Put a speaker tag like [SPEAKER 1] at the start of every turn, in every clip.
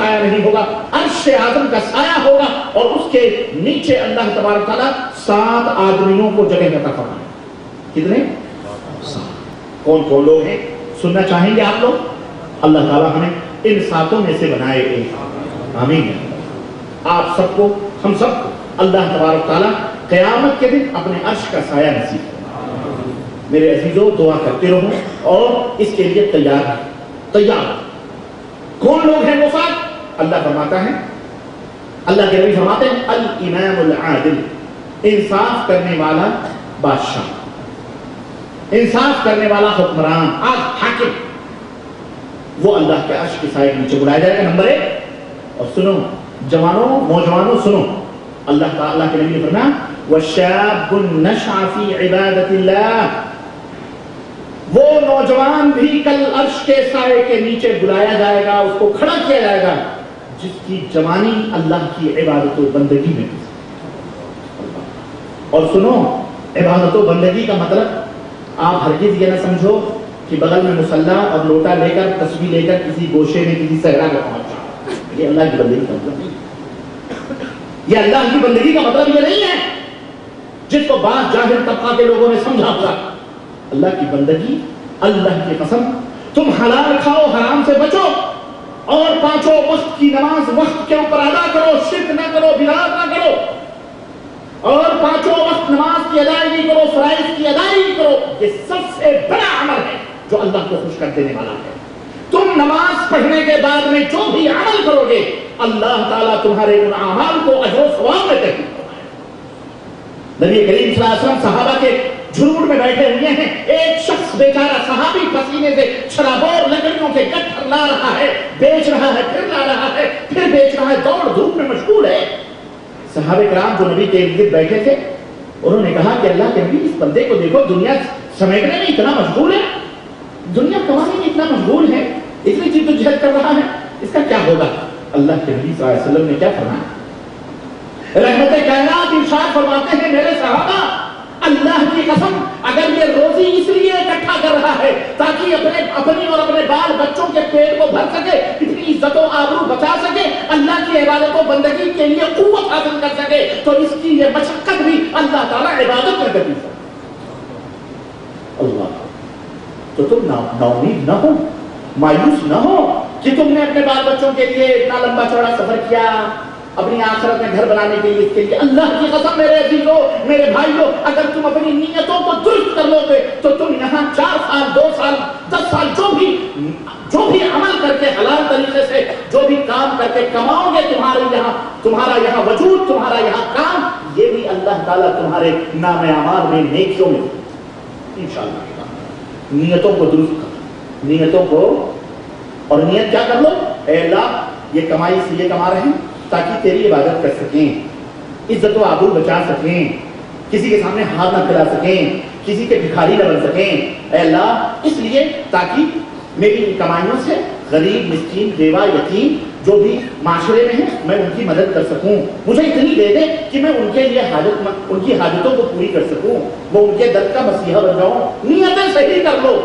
[SPEAKER 1] سایہ نہیں ہوگا, عرش اعظم کا سایہ ہوگا, اور اس کے نیچے اللہ تبارک تعالیٰ 7 آدمیوں کو جگہ عطا فرمائے. کتنے؟ 7. کون کون لوگ ہیں؟ سننا چاہیں گے آپ لوگ؟ اللہ تعالیٰ ہمیں ان 7 میں سے بنائے ایک. آمین. آپ سب کو, ہم سب کو اللہ تبارک تعالیٰ قیامت کے دن اپنے عرش کا سایہ نصیب کرے. میرے عزیزوں, دعا کرتے رہو اور اس کے لیے تیار ہیں. تیار کون لوگ ہیں وہ 7؟ اللہ فرماتا ہے, اللہ کے نبی فرماتے ہیں الامام العادل, انصاف کرنے والا بادشاہ, انصاف کرنے والا حکمران, حاکم, وہ اللہ کے عرش کے سائے کے نیچے بلایا جائے گا. نمبر 1. اور سنو جوانوں, نوجوانوں, سنو, اللہ تعالیٰ کے نبی نے فرمایا وَشَابٌ نَشْعَ فِي عِبَادَةِ اللَّهِ, وہ نوجوان بھی کل عرش کے سائے کے نیچے بلایا جائے گا, اس کو کھڑا کیا جائے گا, جس کی جوانی اللہ کی عبادت و بندگی میں. اور سنو, عبادت و بندگی کا مطلب آپ ہرگز یہ نہ سمجھو کہ بغل میں مصلی اور لوٹا لے کر تسبیح لے کر کسی گوشے میں کسی صحرا میں پہنچا. یہ اللہ کی بندگی کا مطلب نہیں. یہ اللہ کی بندگی کا مطلب یہ نہیں ہے جس کو بعض جاہل طبقہ کے لوگوں نے سمجھا ہوگا. اللہ کی بندگی, اللہ کی قسم, تم حلال کھاؤ, حرام سے بچو, اور 5 وقت کی نماز وقت کے اوپر ادا کرو, شرک نہ کرو, بدعت نہ کرو, اور 5 وقت نماز کی ادائیگی کرو, فرائض کی ادائیگی کرو. یہ سب سے بڑا عمل ہے جو اللہ کو خوش کر دینے والا ہے. تم نماز پڑھنے کے بعد میں جو بھی عمل کرو گے, اللہ تعالیٰ تمہارے ان اعمال کو اجر و ثواب میں تقسیم فرمائے. نبی کریم صلی اللہ علیہ وسلم صحابہ کے جھروٹ میں بیٹھے ہوئے ہیں. ایک شخص بیچارہ صحابی پسینے سے چھڑابور لکڑیوں کے گٹھر لا رہا ہے, بیچ رہا ہے, پھر لا رہا ہے, پھر بیچ رہا ہے, دوڑ دھوپ میں مشغول ہے. صحابہ کرام جو نبی کے ارد گرد بیٹھے تھے, انہوں نے کہا کہ اللہ کے نبی, اس بندے کو دیکھو, دنیا سمیٹنے میں اتنا مشغول ہے, دنیا کمانے میں اتنا مشغول ہے, اتنی جدوجہد کر رہا ہے, اس کا کیا ہوگا؟ اللہ کے نبی صلی اللہ علیہ وسلم نے کیا فرمایا؟ رحمت کائنات ارشاد فرماتے ہیں میرے صحابہ, اللہ کی قسم اگر یہ روزی اس لیے اکٹھا کر رہا ہے تاکہ اپنی اور اپنے بال بچوں کے پیٹ کو بھر سکے, اتنی عزت و آبرو بچا سکے, اللہ کی عبادت و بندگی کے لیے قوت حاصل کر سکے, تو اس کی یہ مشقت بھی اللہ تعالیٰ عبادت میں کرتی ہے. اللہ, تو تم ناامید نہ ہو, مایوس نہ ہو کہ تم نے اپنے بال بچوں کے لیے اتنا لمبا چوڑا سفر کیا, اپنی آخرت میں گھر بنانے کے لیے, اس کے لیے. اللہ کی قسم میرے عزیزوں, میرے بھائیوں, اگر تم اپنی نیتوں کو درست کر لو گے تو تم یہاں 4 سال, 2 سال, 10 سال جو بھی عمل کر کے حلال طریقے سے جو بھی کام کر کے کماؤ گے, تمہارا یہاں وجود, تمہارا یہاں کام, یہ بھی اللہ تعالیٰ تمہارے نام اعمال میں, نیکیوں میں انشاءاللہ. نیتوں کو درست کر, نیتوں کو, اور نیت کیا کر لو, اے اللہ یہ کمائی سے یہ کما رہے ہیں تاکہ تیری عبادت کر سکیں, عزت و آبرو بچا سکیں, کسی کے سامنے ہاتھ نہ پھیلا سکیں, کسی کے بھکاری نہ بن سکیں. اے اللہ اس لیے تاکہ میری کمائیوں سے غریب, مسکین, بیوہ, یتیم جو بھی معاشرے میں ہیں میں ان کی مدد کر سکوں, مجھے اتنی دے دے کہ میں ان کے لیے ان کی حاجتوں کو پوری کر سکوں, وہ ان کے درد کا مسیحا بن جاؤں. نیتیں صحیح کر لو,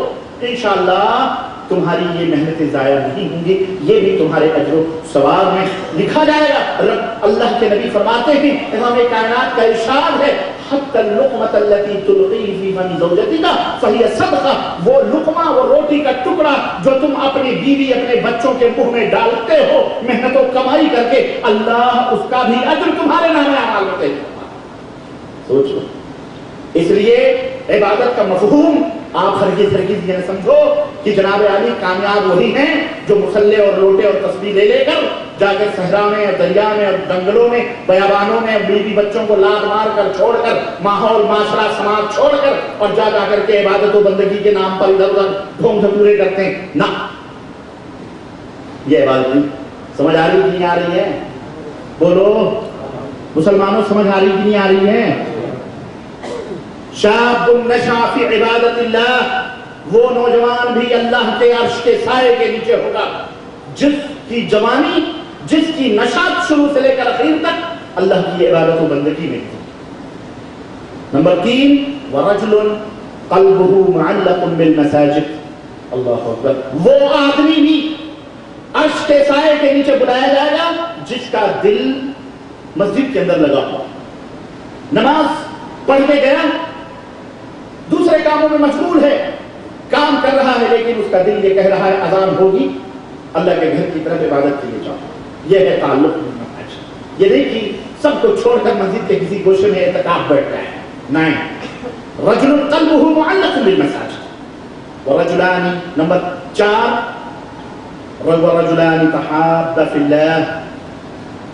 [SPEAKER 1] انشاءاللہ تمہاری یہ محنتیں ضائع نہیں ہوں گی, یہ بھی تمہارے اجر و ثواب میں لکھا جائے گا. اللہ کے نبی فرماتے ہیں, امام کائنات کا ارشاد ہے حتی اللقمۃ التی تلقی فی فم زوجتک فہی صدقہ, وہ لقمہ, وہ روٹی کا ٹکڑا جو تم اپنی بیوی, اپنے بچوں کے منہ میں ڈالتے ہو محنت و کمائی کر کے, اللہ اس کا بھی اجر تمہارے نام اعمال میں دے گا. سوچو, اس لیے عبادت کا مفہوم آپ ہرگز یہ نہ سمجھو کہ جناب عالی کامیاب وہی ہیں جو مسلے اور لوٹے اور تسبیح لے کر جا کر صحرا میں اور دریا میں اور جنگلوں میں, بیابانوں میں بیوی بچوں کو لاد مار کر چھوڑ کر, ماحول, معاشرہ, سماج چھوڑ کر, اور جا کر کے عبادت و بندگی کے نام پر ادھر ادھر ڈھونگ دھتورے کرتے ہیں. نہ, یہ عبادت نہیں. سمجھ آ رہی کہ نہیں آ رہی ہے؟ بولو مسلمانوں, سمجھ آ رہی کہ نہیں آ رہی ہے؟ شاب نشا فی عبادت اللہ, وہ نوجوان بھی اللہ کے عرش کے سائے کے نیچے ہوگا جس کی جوانی, جس کی نشاط شروع سے لے کر اخیر تک اللہ کی عبادت و بندگی میں تھی. نمبر 3, ورجل قلبه معلق بالمساجد. اللہ اکبر, وہ آدمی بھی अर्श के साए के नीचे बुलाया जाएगा जिसका दिल मस्जिद के अंदर लगा हुआ, नमाज पढ़ के गया, दूसरे कामों में मशगूल है, काम कर रहा है, लेकिन उसका दिल ये कह रहा है अजान होगी, अल्लाह के घर की तरफ इबादत के लिए जाओ। यह है ताल्लुक बिल मसाजिद। ये नहीं कि सबको छोड़कर मस्जिद के किसी गोशे में एतकाफ बैठ जाए, नहीं। रजुल क़ल्बुहु मुअल्लक़ुन बिल मसाजिद व रजुलानी, नंबर 4, रजुलानी तहाब्बा फिल्लाह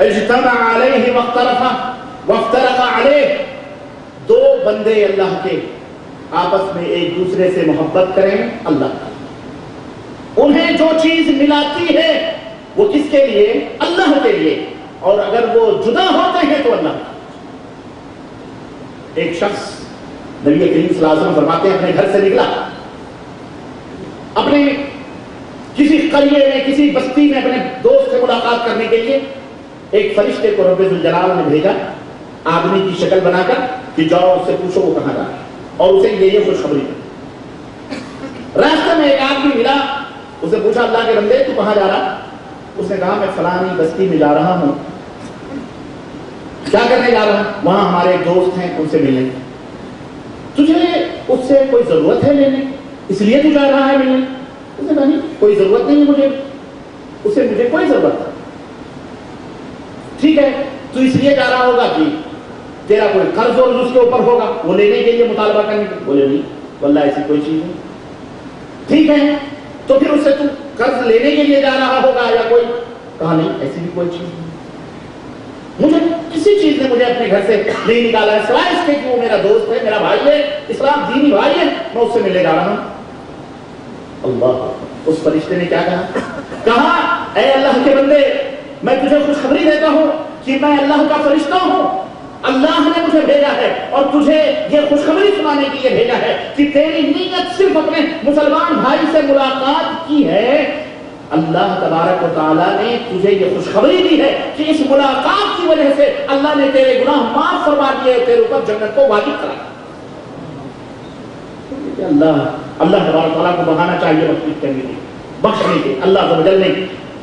[SPEAKER 1] इज्तमा अलैहि वख्तलफा वख्तलफा अलैहि। दो बंदे अल्लाह के आपस में एक दूसरे से मोहब्बत करें अल्लाह का, उन्हें जो चीज मिलाती है वो किसके लिए? अल्लाह के लिए, और अगर वो जुदा होते हैं तो अल्लाह। एक शख्स नबी करीम सल्लल्लाहु अलैहि वसल्लम फरमाते हैं अपने घर से निकला, अपने किसी करिए में किसी बस्ती में अपने दोस्त से मुलाकात करने के लिए एक फरिश्ते को रब्बुल जलाल ने भेजा आदमी की शक्ल बनाकर कि जाओ उससे पूछो वो कहां जा रहा है और उसे ये खुशखबरी दी। रास्ते में एक आदमी मिला, उसे पूछा अल्लाह के बंदे तू कहां जा रहा? उसने कहा मैं फलानी बस्ती में जा रहा हूं। क्या करने जा रहा हूं? वहां हमारे एक दोस्त हैं उनसे मिलने। तुझे उससे कोई जरूरत है लेने, इसलिए तू जा रहा है मिलने? उसने कहा नहीं कोई जरूरत नहीं है मुझे उसे, मुझे कोई जरूरत है। ठीक है, तू इसलिए जा रहा होगा कि तेरा कोई कर्ज और उसके ऊपर होगा, वो लेने के लिए मुतालबा करने के। बोले नहीं वल्लाह ऐसी कोई चीज नहीं। ठीक है, तो फिर उससे तू कर्ज लेने के लिए जा रहा होगा या कोई? कहा नहीं ऐसी भी कोई चीज नहीं, मुझे किसी चीज ने मुझे अपने घर से नहीं निकाला है सिवाय इसके कि वो मेरा दोस्त है, मेरा भाई है, इस्लाम दीनी भाई है, मैं उससे मिलने जा रहा हूं। अल्लाह, उस फरिश्ते ने क्या कहा? कहा ऐ अल्लाह के बंदे, मैं तुझे खुशखबरी देता हूं कि मैं अल्लाह का फरिश्ता हूं, अल्लाह ने मुझे भेजा है और तुझे ये खुशखबरी सुनाने के लिए भेजा है कि तेरी नीयत सिर्फ अपने मुसलमान भाई से मुलाकात की है। अल्लाह तबारक व तआला ने तुझे ये खुशखबरी दी है कि इस मुलाकात की वजह से अल्लाह ने तेरे गुनाह माफ फरमा दिए, तेरे ऊपर जन्नत को वाजिब करा। अल्लाह तबारक व तआला को बहाना चाहिए मखलूक करने के, बख्शने के, अल्लाह तआला ने।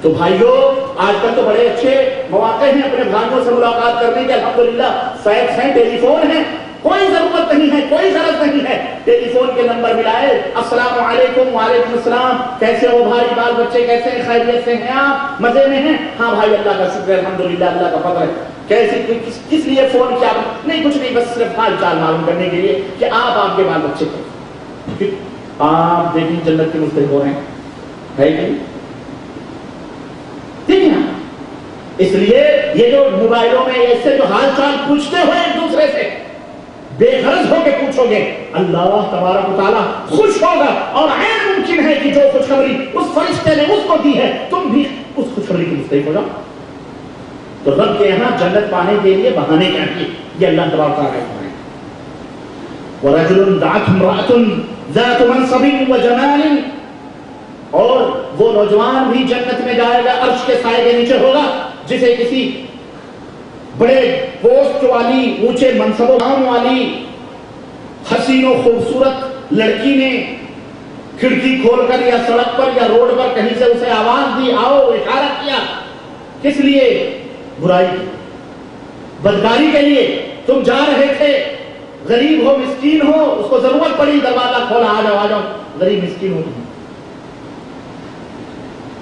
[SPEAKER 1] तो भाइयों आजकल तो बड़े अच्छे मौके हैं अपने भाइयों से मुलाकात करने के, अल्हम्दुलिल्लाह सैकड़ों टेलीफोन है, कोई जरूरत नहीं है, कोई जरूरत नहीं है, टेलीफोन के नंबर मिलाए, अस्सलाम वालेकुम, वालेकुम अस्सलाम, कैसे हो भाई, बाल बच्चे कैसे हैं, खैरियत से हैं आप, मजे में हैं? हाँ भाई अल्लाह का शुक्र है, अल्हम्दुलिल्लाह, अल्लाह का फضل है। कैसे किस लिए फोन किया? नहीं कुछ नहीं, बस सिर्फ हाल चाल मालूम करने के लिए कि आप आपके बाल बच्चे को आप देखिए जन्नत के मुस्तहिक हो रहे हैं, है कि ठीक है? इसलिए ये जो मोबाइलों में ऐसे जो हाल चाल पूछते हो एक दूसरे से, बेगरज होकर पूछोगे, अल्लाह तबारक व तआला खुश होगा और ऐन मुमकिन है कि जो खुशखबरी उस फरिश्ते ने उसको दी है तुम भी उस खुशखबरी की मुस्तहिक हो जाओ। तो रब के यहाँ जन्नत पाने के लिए बहाने चाहिए, ये अल्लाह तबारक व तआला है। वरजुलुन दाअतहु इम्राअतुन ज़ातु मनसबिन व जमालिन, और वो नौजवान भी जन्नत में जाएगा, अर्श के साए के नीचे होगा, जिसे किसी बड़े पोस्ट वाली, ऊंचे मनसबों वाली, हसीनो खूबसूरत लड़की ने खिड़की खोलकर या सड़क पर या रोड पर कहीं से उसे आवाज दी, आओ, इशारा किया, किस लिए? बुराई की, बदकारी के लिए। तुम जा रहे थे, गरीब हो, मिस्कीन हो, उसको जरूरत पड़ी, दरवाजा खोला, आ जाओ आ जाओ, गरीब मिस्कीन हो,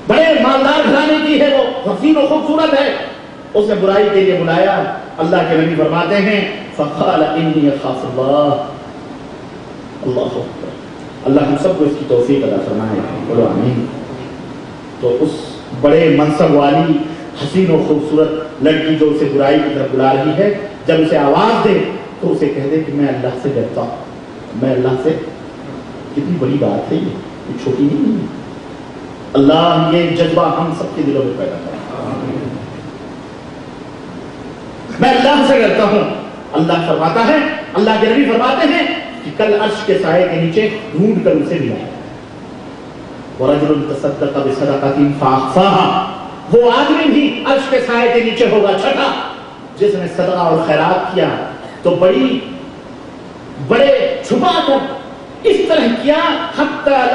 [SPEAKER 1] बड़े मालदार घराने की है वो, हसीन और खूबसूरत है, उसने बुराई के लिए बुलाया। अल्लाह के नबी फरमाते हैं फ़क़ाल इन्नी अख़ाफ़ुल्लाह। अल्लाहु अकबर, अल्लाह हम सबको इसकी तौफीक अता फरमाए, बोलो आमीन। तो उस बड़े मनसब वाली हसीन और खूबसूरत लड़की जो उसे बुराई की तरफ बुला रही है, जब उसे आवाज दे तो उसे कह दे कि मैं अल्लाह से डरता हूं, मैं अल्लाह से। कितनी बड़ी बात है ये छोटी नहीं है। अल्लाह ये जज्बा हम सबके दिलों में पैदा करे। मैं अल्लाह से डरता हूं। अल्लाह फरमाता है, अल्लाह के नबी फरमाते हैं कि कल अर्श के साए के नीचे ढूंढ कर उसे मिला। वरजुलुन तसद्दक़ बिसदक़तिन फ़अख़फ़ाहा, वो आदमी भी अर्श के साए के नीचे होगा, छठा, जिसने सदका और खैरात किया तो बड़े छुपा कर इस तरह किया, हत्ता